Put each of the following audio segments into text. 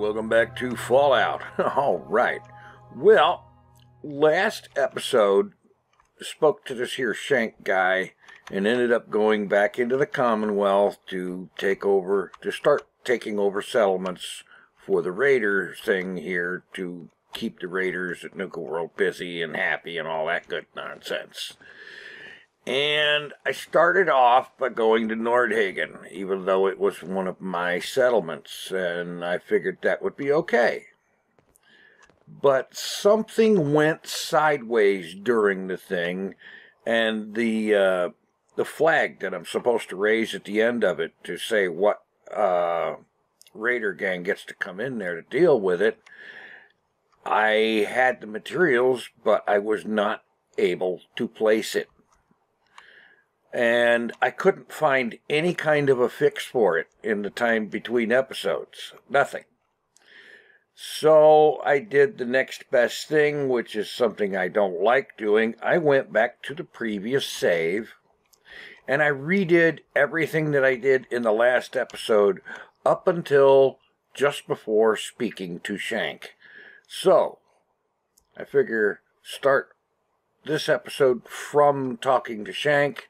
welcome back to Fallout. All right. Well, last episode spoke to this here Shank guy and ended up going back into the Commonwealth to start taking over settlements for the Raider thing here to keep the Raiders at Nuka World busy and happy and all that good nonsense. And I started off by going to Nordhagen, even though it was one of my settlements, and I figured that would be okay. But something went sideways during the thing, and the flag that I'm supposed to raise at the end of it to say what Raider gang gets to come in there to deal with it, I had the materials, but I was not able to place it. And I couldn't find any kind of a fix for it in the time between episodes. Nothing. So I did the next best thing, which is something I don't like doing. I went back to the previous save, and I redid everything that I did in the last episode up until just before speaking to Shank. So, I figure start this episode from talking to Shank,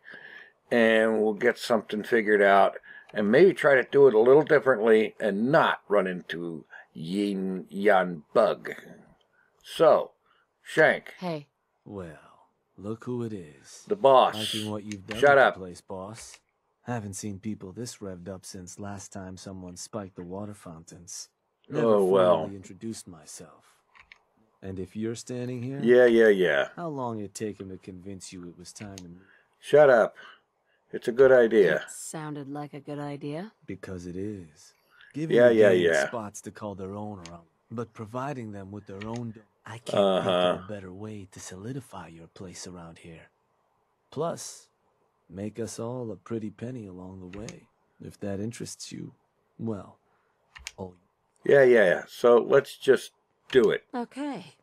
and we'll get something figured out, and maybe try to do it a little differently and not run into Yin Yan Bug. So, Shank. Hey. Well, look who it is. The boss. Liking what you've done Shut with up. the place, boss. Haven't seen people this revved up since last time someone spiked the water fountains. Never Oh, well. formally introduced myself. And if you're standing here, Yeah. how long it take him to convince you it was time to move? Shut up. It's a good idea. It sounded like a good idea. Because it is. Giving Yeah, the yeah, gang yeah. spots to call their own around, but providing them with their own. I can't think of a better way to solidify your place around here. Plus, make us all a pretty penny along the way. If that interests you, well, oh. Yeah. So let's just do it Okay,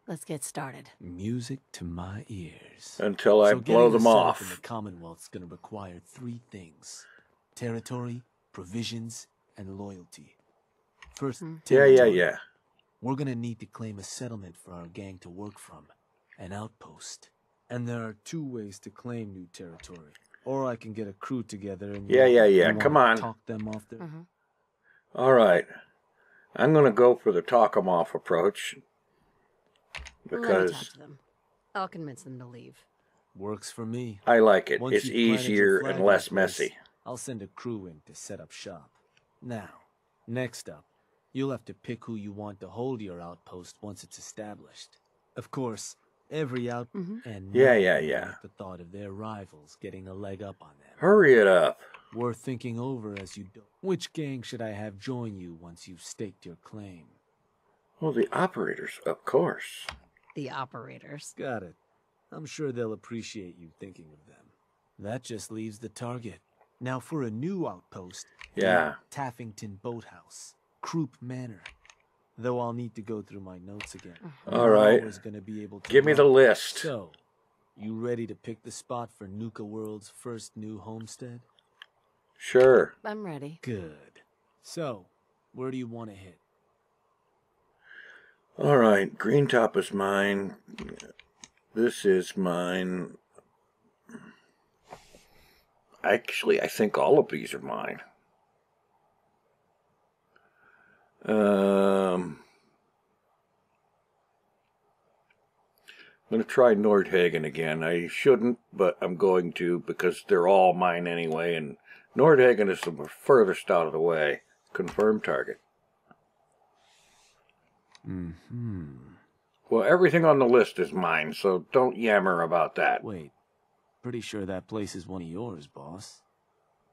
let's get started. Music to my ears. until I So blow getting a them setup off. in the Commonwealth's gonna require three things: territory, provisions, and loyalty. First, territory. Yeah. We're gonna need to claim a settlement for our gang to work from, an outpost. And there are two ways to claim new territory. Or I can get a crew together and Yeah. you Come wanna on. talk them off their. All right. I'm going to go for the talk 'em off approach. Let me talk Because to them. I'll convince them to leave. Works for me. I like it. Once It's you've planted your easier flag and less in place, messy. I'll send a crew in to set up shop. Now, next up, you'll have to pick who you want to hold your outpost once it's established. Of course, every outpost and Yeah. like the thought of their rivals getting a leg up on them. Hurry it up. Worth thinking over as you do. Which gang should I have join you once you've staked your claim? Well, the operators, of course. The operators. Got it. I'm sure they'll appreciate you thinking of them. That just leaves the target. Now for a new outpost. Yeah. Taffington Boathouse. Croup Manor. Though I'll need to go through my notes again. All right. Always gonna be able to Give me the run. list. So, you ready to pick the spot for Nuka World's first new homestead? Sure. I'm ready. Good. So, where do you want to hit? All right. Green Top is mine. This is mine. Actually, I think all of these are mine. I'm going to try Nordhagen again. I shouldn't, but I'm going to because they're all mine anyway, and Nordhagen is the furthest out of the way. Confirm target. Well, everything on the list is mine, so don't yammer about that. Wait, pretty sure that place is one of yours, boss.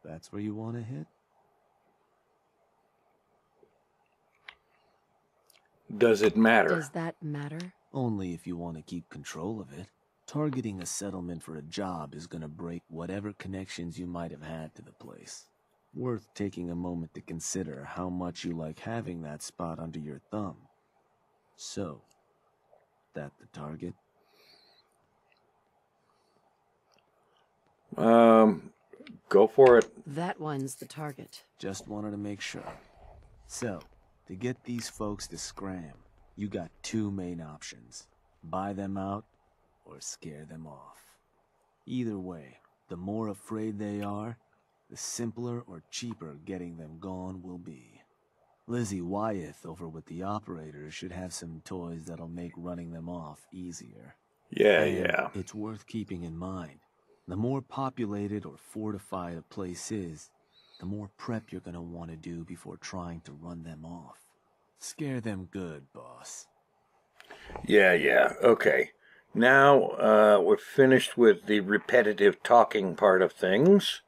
That's where you want to hit? Does it matter? Does that matter? Only if you want to keep control of it. Targeting a settlement for a job is gonna break whatever connections you might have had to the place. Worth taking a moment to consider how much you like having that spot under your thumb. So, that the target? Go for it. That one's the target. Just wanted to make sure. So, To get these folks to scram, you got two main options. Buy them out, or scare them off. Either way, the more afraid they are, the simpler or cheaper getting them gone will be. Lizzie Wyeth over with the operators should have some toys that'll make running them off easier. Yeah, And yeah. it's worth keeping in mind. The more populated or fortified a place is, the more prep you're gonna want to do before trying to run them off. Scare them good, boss. Yeah, yeah. Okay. Now, we're finished with the repetitive talking part of things.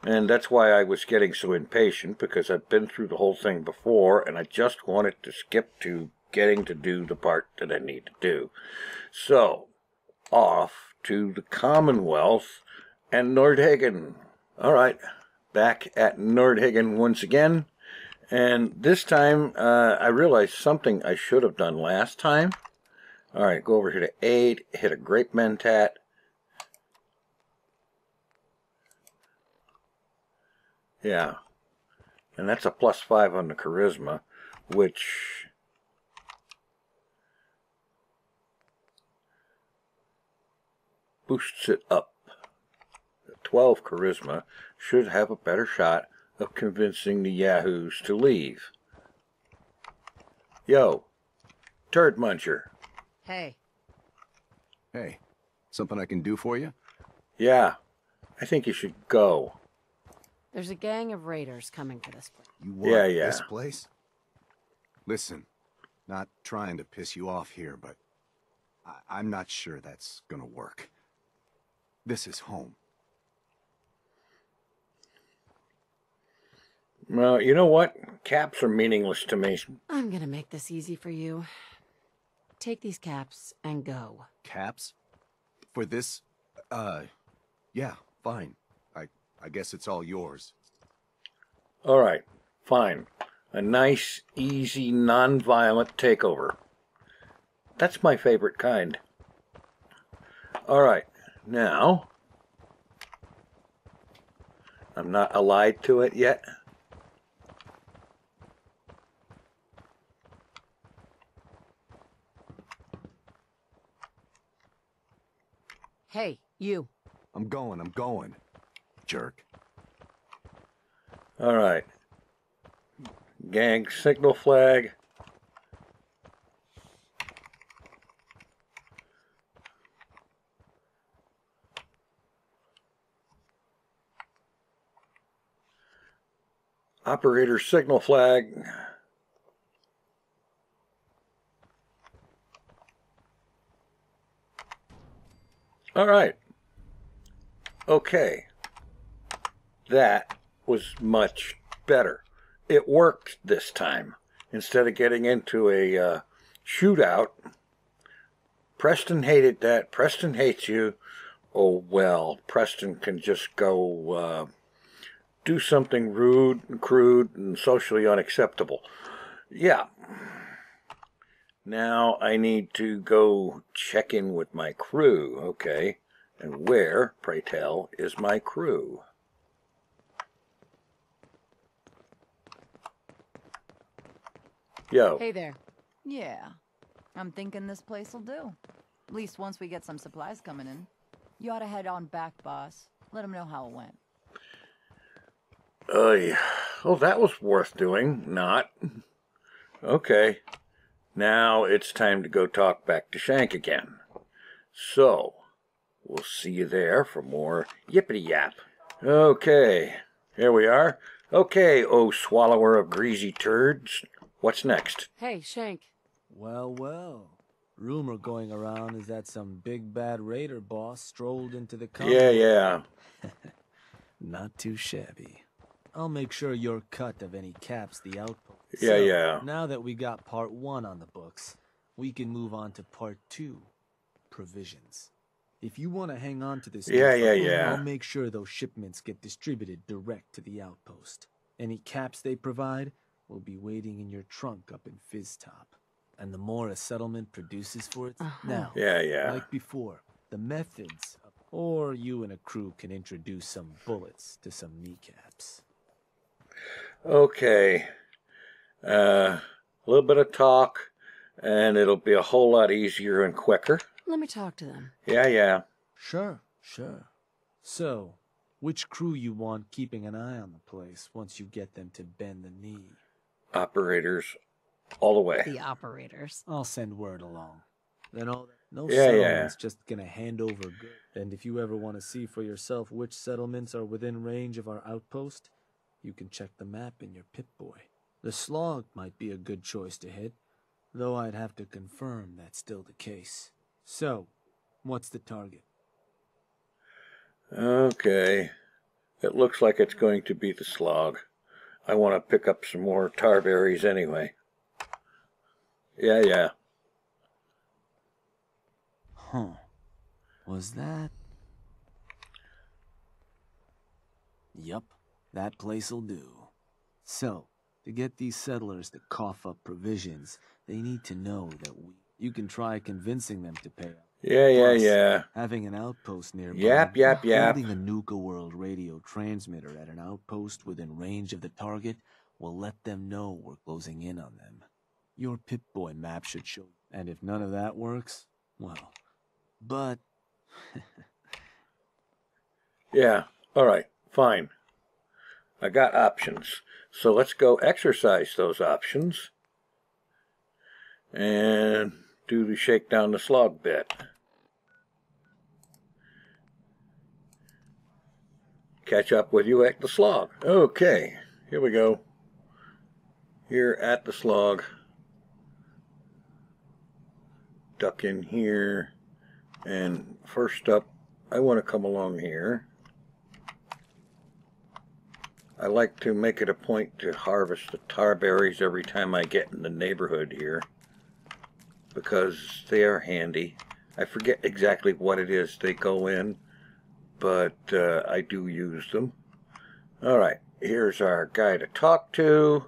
And that's why I was getting so impatient, because I've been through the whole thing before, and I just wanted to skip to getting to do the part that I need to do. So, off to the Commonwealth and Nordhagen. All right, back at Nordhagen once again. And this time, I realized something I should have done last time. All right, go over here to aid, hit a Grape Mentat. Yeah, and that's a +5 on the charisma, which boosts it up. 12 charisma should have a better shot of convincing the yahoos to leave. Yo, turd muncher. Hey, Hey, something I can do for you? Yeah, I think you should go. there's a gang of raiders coming for this place. You want Yeah. this place? Listen, not trying to piss you off here, but I'm not sure that's gonna work. This is home. Well, you know what? Caps are meaningless to me. I'm gonna make this easy for you. Take these caps and go. Caps? For this? Yeah, fine. I guess it's all yours. All right, fine. A nice, easy, non-violent takeover. That's my favorite kind. All right, now, I'm not allied to it yet. Hey, you. I'm going. Jerk. All right. Gang signal flag. Operator signal flag. All right. Okay. That was much better. It worked this time. Instead of getting into a shootout, Preston hated that. Preston hates you. Oh, well, Preston can just go do something rude and crude and socially unacceptable. Yeah. Now I need to go check in with my crew. Okay. And where, pray tell, is my crew? Yo. Hey there. Yeah, I'm thinking this place will do. At least once we get some supplies coming in. You ought to head on back, boss. Let him know how it went. Oh, that was worth doing. Not. Okay. Now it's time to go talk back to Shank again. So, we'll see you there for more yippity-yap. Okay, here we are. Okay, oh swallower of greasy turds. What's next? Hey, Shank. Well. Rumor going around is that some big bad raider boss strolled into the Yeah. Not too shabby. I'll make sure you're cut of any caps the outpost. Yeah. Now that we got part 1 on the books, we can move on to part 2. Provisions. If you want to hang on to this Yeah. I'll make sure those shipments get distributed direct to the outpost. Any caps they provide will be waiting in your trunk up in Fizztop. And the more a settlement produces for it, now, Yeah. like before, the methods, or you and a crew can introduce some bullets to some kneecaps. Okay. A little bit of talk, and it'll be a whole lot easier and quicker. Let me talk to them. Yeah. Sure. So, which crew you want keeping an eye on the place once you get them to bend the knee? Operators all the way. The operators. I'll send word along. Then all no Yeah. settlement's just gonna hand over goods. And if you ever want to see for yourself which settlements are within range of our outpost, you can check the map in your Pip-Boy. The Slog might be a good choice to hit, though I'd have to confirm that's still the case. So, what's the target? Okay. It looks like it's going to be the Slog. I want to pick up some more tar berries anyway. Yeah. Huh. Was that? Yup, that place'll do. So, to get these settlers to cough up provisions, they need to know that you can try convincing them to pay up. Yeah. Having an outpost nearby. Yap. Holding a Nuka World radio transmitter at an outpost within range of the target will let them know we're closing in on them. Your Pip-Boy map should show. And if none of that works, well, but... Yeah, alright, fine. I got options. So let's go exercise those options. And do the shake down the slog bit. Catch up with you at the slog. Okay, here we go. Here at the slog. Duck in here. And first up, I want to come along here. I like to make it a point to harvest the tar berries every time I get in the neighborhood here, because they are handy. I forget exactly what it is they go in, but I do use them. Alright, here's our guy to talk to.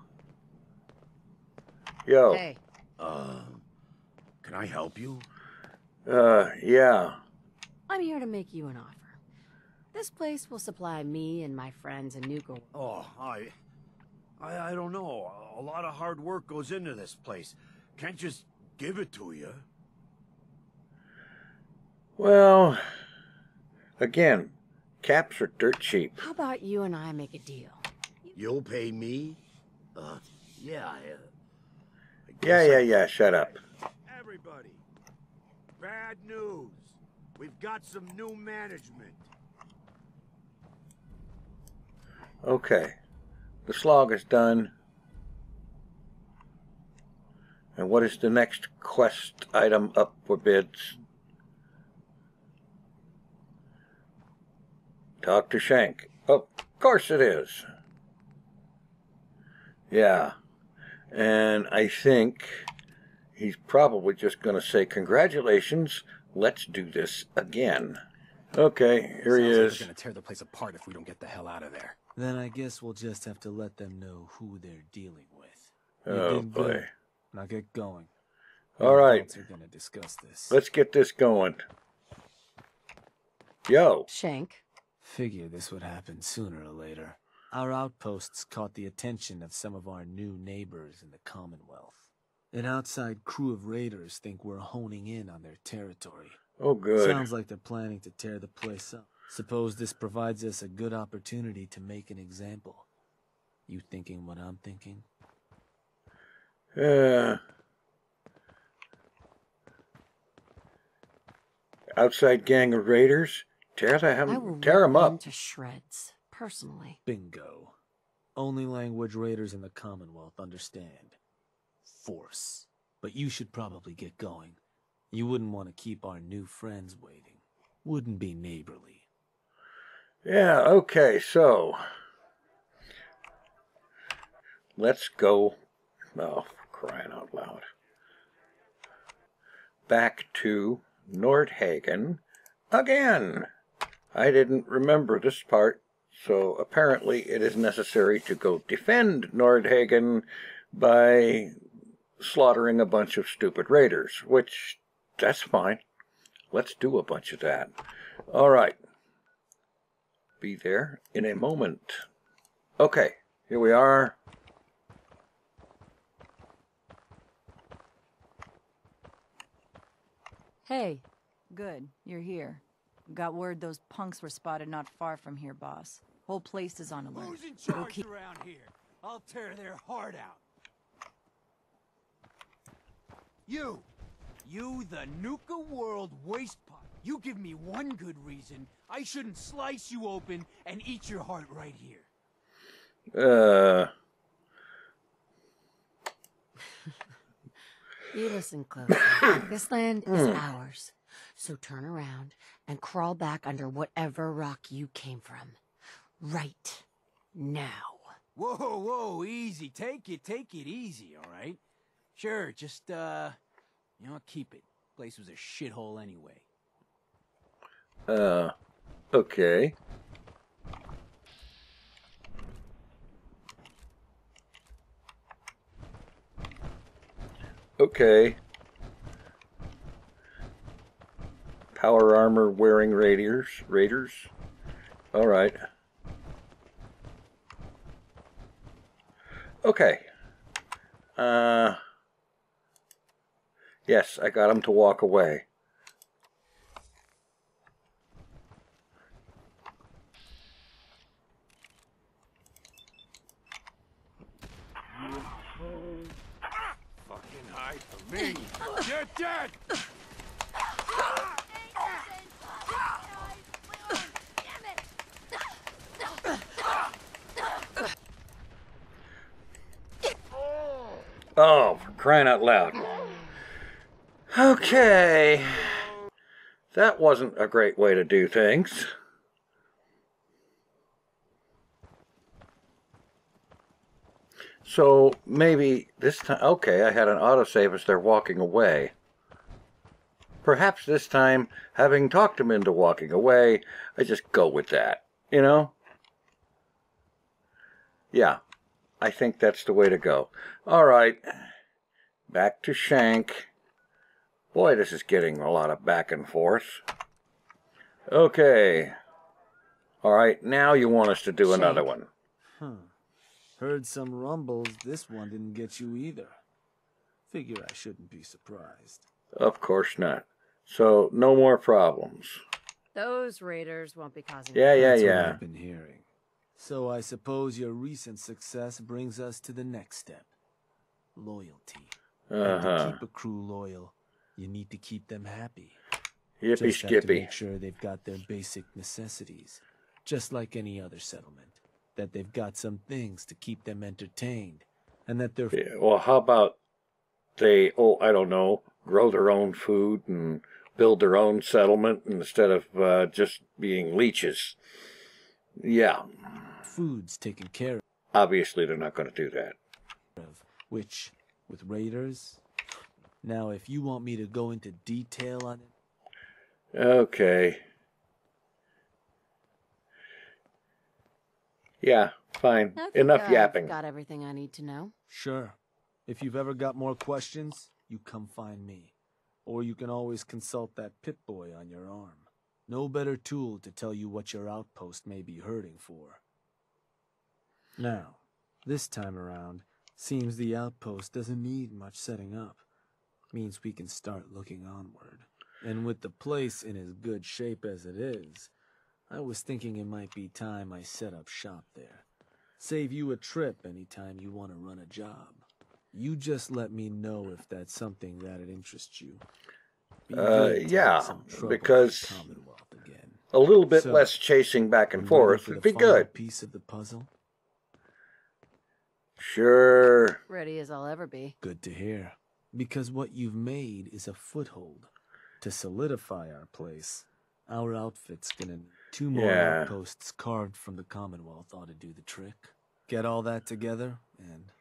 Yo. Hey. Can I help you? Yeah. I'm here to make you an offer. This place will supply me and my friends a Nuka. Oh, I don't know. A lot of hard work goes into this place. Can't just give it to you. Well, again, caps are dirt cheap. How about you and I make a deal? You'll pay me? Yeah. Yeah, shut up. Everybody, bad news. We've got some new management. Okay, the slog is done. And what is the next quest item up for bids? Talk to Shank. Of course it is. Yeah, and I think he's probably just going to say, congratulations, let's do this again. Okay, here he is. Sounds like they're gonna tear the place apart if we don't get the hell out of there. Then I guess we'll just have to let them know who they're dealing with. Oh boy. Now get going. All right. We're gonna discuss this. Let's get this going. Yo. Shank. Figure this would happen sooner or later. Our outposts caught the attention of some of our new neighbors in the Commonwealth. An outside crew of raiders think we're honing in on their territory. Oh, good. Sounds like they're planning to tear the place up. Suppose this provides us a good opportunity to make an example. You thinking what I'm thinking? Outside gang of raiders? Tear I will them rip them up. to shreds, personally. Bingo. Only language raiders in the Commonwealth understand. Force. But you should probably get going. You wouldn't want to keep our new friends waiting. Wouldn't be neighborly. Yeah, okay, so let's go. Oh, for crying out loud. Back to Nordhagen again. I didn't remember this part, so apparently it is necessary to go defend Nordhagen by slaughtering a bunch of stupid raiders, which, that's fine. Let's do a bunch of that. All right. Be there in a moment. Okay, here we are. Hey, Good, you're here. Got word those punks were spotted not far from here, boss. Whole place is on alert. Who's in We'll charge keep- around here? I'll tear their heart out. You the Nuka World waste pot. You give me one good reason I shouldn't slice you open and eat your heart right here. you listen closely. This land is ours. So turn around and crawl back under whatever rock you came from. Right now. Whoa, easy. Take it easy, all right? Sure, just, keep it. Place was a shithole anyway. Okay. Okay. Power armor wearing raiders. All right. Okay. Yes, I got him to walk away. Fucking hide from me. You're dead! Oh, for crying out loud. Okay. That wasn't a great way to do things. So maybe this time, okay, I had an autosave as they're walking away. Perhaps this time, having talked him into walking away, I just go with that, you know? Yeah, I think that's the way to go. All right, back to Shank. Boy, this is getting a lot of back and forth. Okay. All right, now you want us to do another one. Heard some rumbles this one didn't get you either. Figure I shouldn't be surprised. Of course not. So, no more problems. Those raiders won't be causing... That's what I've been hearing. So I suppose your recent success brings us to the next step. Loyalty. And to keep a crew loyal, you need to keep them happy. Yippee Just have to skippy. make sure they've got their basic necessities, just like any other settlement. That they've got some things to keep them entertained, and that they're... Yeah, well, how about they, I don't know, grow their own food and build their own settlement instead of just being leeches? Yeah. Food's taken care Obviously, they're not going to do that. of, which, with raiders... Now, if you want me to go into detail on it... Okay. Yeah, fine. I think Enough I've yapping. got everything I need to know. Sure. If you've ever got more questions, you come find me. Or you can always consult that Pip-Boy on your arm. No better tool to tell you what your outpost may be hurting for. Now, this time around, seems the outpost doesn't need much setting up. Means we can start looking onward. And with the place in as good shape as it is, I was thinking it might be time I set up shop there. Save you a trip anytime you want to run a job. You just let me know if that's something that'd interest you. Be good to yeah, have some trouble with because the Commonwealth again. a little bit So, less chasing back and You ready forth for would the be final good. piece of the puzzle? Sure. Ready as I'll ever be. Good to hear. Because what you've made is a foothold. To solidify our place, our outfit's gonna need 2 more Yeah. outposts carved from the Commonwealth ought to do the trick. Get all that together, and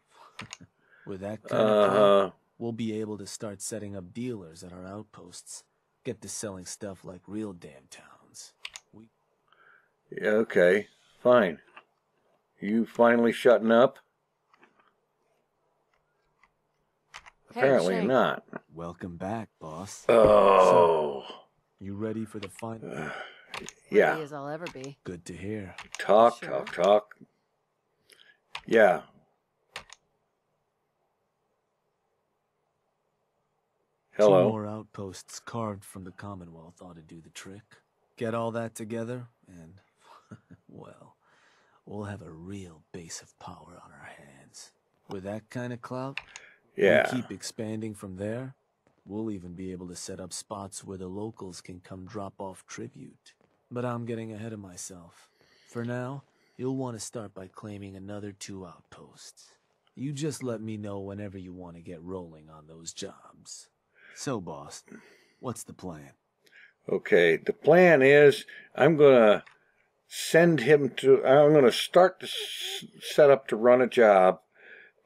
with that kind of play, we'll be able to start setting up dealers at our outposts. Get to selling stuff like real damn towns. Yeah, okay, fine. You finally shutting up? Hey, Apparently Shank. not. Welcome back, boss. Oh, You ready for the final? Ready yeah. as I'll ever be. Good to hear. Talk, Sure. talk. Yeah. Two Hello. more outposts. outposts carved from the Commonwealth ought to do the trick. Get all that together, and, well, we'll have a real base of power on our hands. With that kind of clout, Yeah. we keep expanding from there. We'll even be able to set up spots where the locals can come drop off tribute. But I'm getting ahead of myself. For now, you'll want to start by claiming another 2 outposts. You just let me know whenever you want to get rolling on those jobs. So, boss, what's the plan? Okay, the plan is I'm going to send him to, I'm going to start to set up to run a job,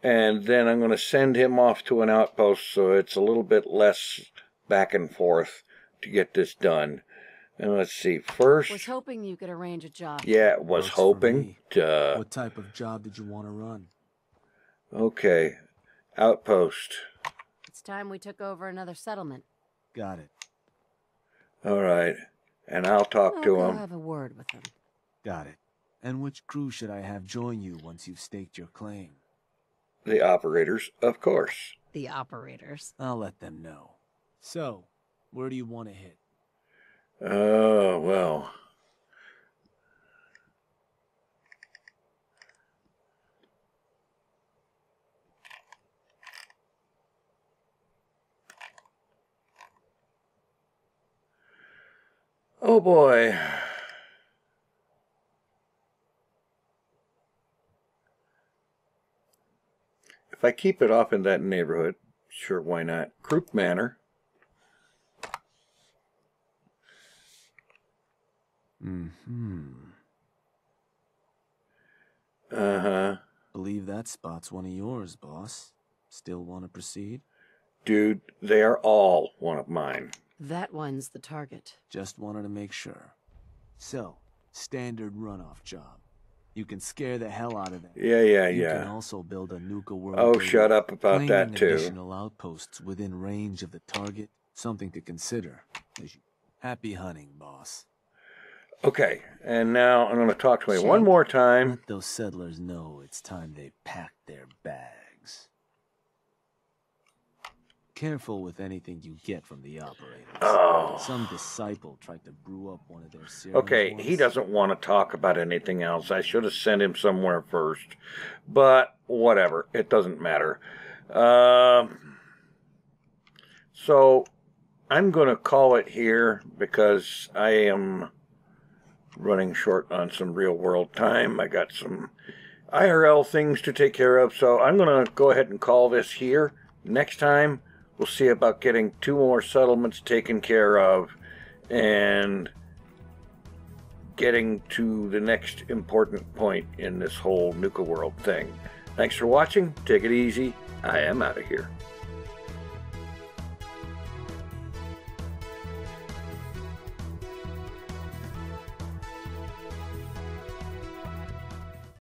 and then I'm going to send him off to an outpost so it's a little bit less back and forth to get this done. And let's see, first... Was hoping you could arrange a job. Yeah, was Works for hoping. me. What type of job did you want to run? Okay, outpost. It's time we took over another settlement. Got it. All right, and I'll talk I'll to go him. have a word with him. Got it. And which crew should I have join you once you've staked your claim? The operators, of course. The operators. I'll let them know. So, where do you want to hit? Oh, well. Oh boy. If I keep it off in that neighborhood, sure, why not? Croup Manor. Uh-huh. Believe that spot's one of yours, boss. Still want to proceed? Dude, they are all one of mine. That one's the target. Just wanted to make sure. So, standard runoff job. You can scare the hell out of them. Yeah. You can also build a Nuka world. Oh, base, shut up about that, claiming too. Additional outposts within range of the target. Something to consider. Happy hunting, boss. Okay, and now I'm going to talk to him Shank. one more time. Let those settlers know it's time they pack their bags. Careful with anything you get from the operators. Oh. Some disciple tried to brew up one of their serums Okay, once. he doesn't want to talk about anything else. I should have sent him somewhere first. But whatever, it doesn't matter. So I'm going to call it here because I am running short on some real world time. I got some IRL things to take care of, so I'm going to go ahead and call this here. Next time, we'll see about getting 2 more settlements taken care of and getting to the next important point in this whole Nuka World thing. Thanks for watching. Take it easy. I am out of here.